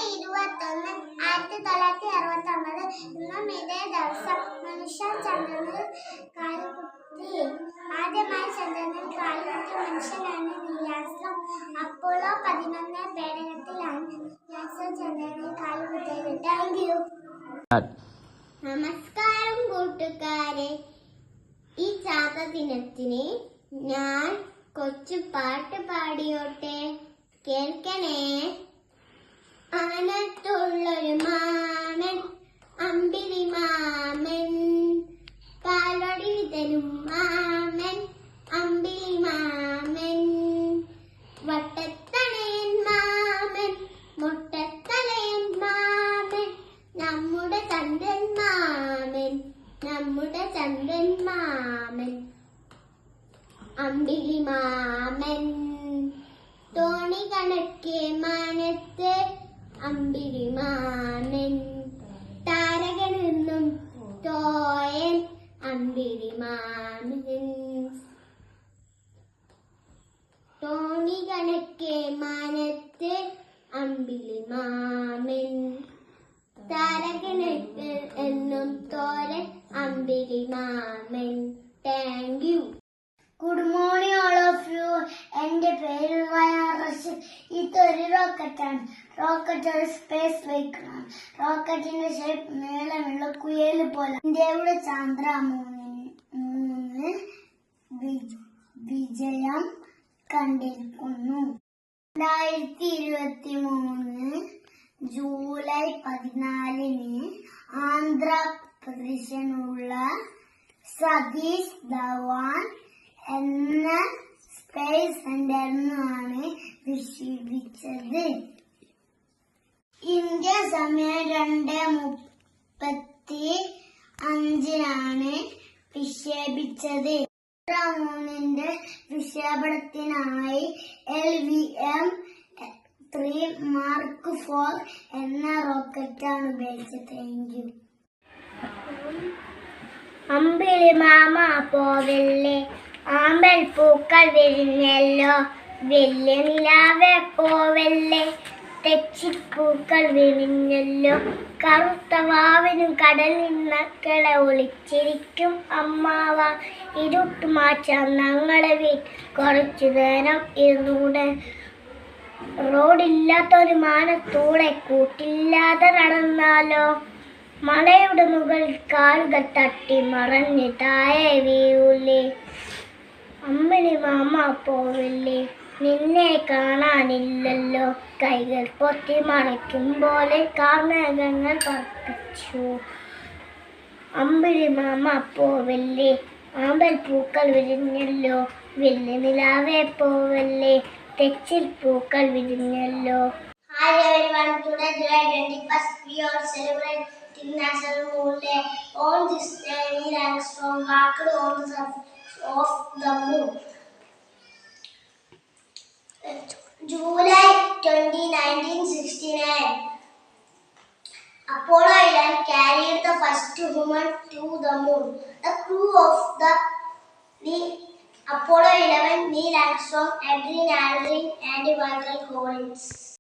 July 21, 1969 ഇന്നും ഇതേ ദിവസം മനുഷ്യർ ചന്ദ്രനിൽ കാലുകുത്തി. ആദ്യമായി ചന്ദ്രനിൽ കാലുകുത്തിയ മനുഷ്യനാണ് നീൽ ആംസ്ട്രോങ്. അപ്പോളോ 11 പേടകത്തിലാണ് നീൽ ആംസ്ട്രോങ് ചന്ദ്രനിൽ കാലുകുത്തിയത്. Thank you. നമസ്കാരം കൂട്ടുകാരെ. ഈ ചാതദിനത്തിന് ഞാൻ കൊച്ചു പാട്ട് പാടിയോട്ടെ, കേൾക്കണേ. ആനത്തുള്ളൊരു മാമൻ, അമ്പിളി മാമൻ, കാലൊടി തരും മാമൻ, അമ്പിളി മാമൻ, വട്ടത്തലയൻ മാമൻ, മുട്ടത്തലയൻ മാമൻ, നമ്മുടെ ചന്ദ്രൻ മാമൻ, നമ്മുടെ ചന്ദ്രൻ മാമൻ, അമ്പിളി മാമൻ. തോണി കണക്കെ മാനത്ത് അമ്പിളി മാമൻ, താരകനെന്നും തോയൻ അമ്പിളി മാമൻ. തോണി കണക്കെ മാനത്ത് അമ്പിളി മാമൻ, താരകനെന്നും എന്നും തോരൻ അമ്പിളി മാമൻ. Thank you. Good morning all of you. എന്റെ പേര് റഷീദ്. ഇതൊരു റോക്കറ്റാണ്. റോക്കറ്റ് ഒരു സ്പേസ് വെഹിക്കിളാണ്. റോക്കറ്റിന്റെ ഷേപ്പ് നീളമുള്ള കുയൽ പോലെ. ഇന്ത്യയുടെ ചന്ദ്രമൂന്ന് വിജയം കണ്ടിരിക്കുന്നു. 2023 ജൂലൈ 14 ആന്ധ്രാപ്രദേശിലുള്ള സതീഷ് ധവാൻ എന്ന സ്പേസ് സെന്ററിനാണ് വിക്ഷേപിച്ചത്. ഇന്ത്യ സമയം 2:35 വിക്ഷേപിച്ചത്. ചന്ദ്രമൂന്നിന്റെ വിക്ഷേപണത്തിനായി LVM-3 Mark 4 എന്ന റോക്കറ്റാണ് ഉപയോഗിച്ചത്. Thank you. അമ്പിളി മാമ പോവല്ലേ, ആമ്പൽ പൂക്കൾ വിരിഞ്ഞല്ലോ, വലിയ നിലാവെ പോവല്ലേ, തെച്ചിപ്പൂക്കൾ വിരിഞ്ഞല്ലോ, കറുത്ത വാവിനും കടലിൽ നക്കളെ ഒളിച്ചിരിക്കും അമ്മാവ. ഇരുട്ട് മാറ്റാൻ ഞങ്ങളെ വീട്ടിൽ കുറച്ചു നേരം ഇരുന്നൂടെ, റോഡില്ലാത്തൊരു മാനത്തൂടെ കൂട്ടില്ലാതെ നടന്നാലോ, മലയുടെ മുകളിൽ കാലുകൾ തട്ടി മറഞ്ഞ് താഴെ വീഴൂലേ. അമ്പിളി മാമ പോവില്ലേ, നിന്നെ കാണാനില്ലല്ലോ, കൈകൾ പൊത്തി മറയ്ക്കും പോലെ കാർമേഘങ്ങൾ പറപ്പിച്ചു. അമ്പിളി മാമ പോവല്ലേ, ആമ്പൽ പൂക്കൾ വിരിഞ്ഞല്ലോ, വലിയ നിലാവെ പോവല്ലേ, തെച്ചിൽ പൂക്കൾ വിരിഞ്ഞല്ലോ. Hi everyone, today July 21st we are celebrating International Moon Day. On this day, Neil Armstrong walked on the surface of the moon. July 20, 1969, Apollo 11 carried the first human to the moon. The crew of the Apollo 11, Neil Armstrong, Aldrin, and Michael Collins.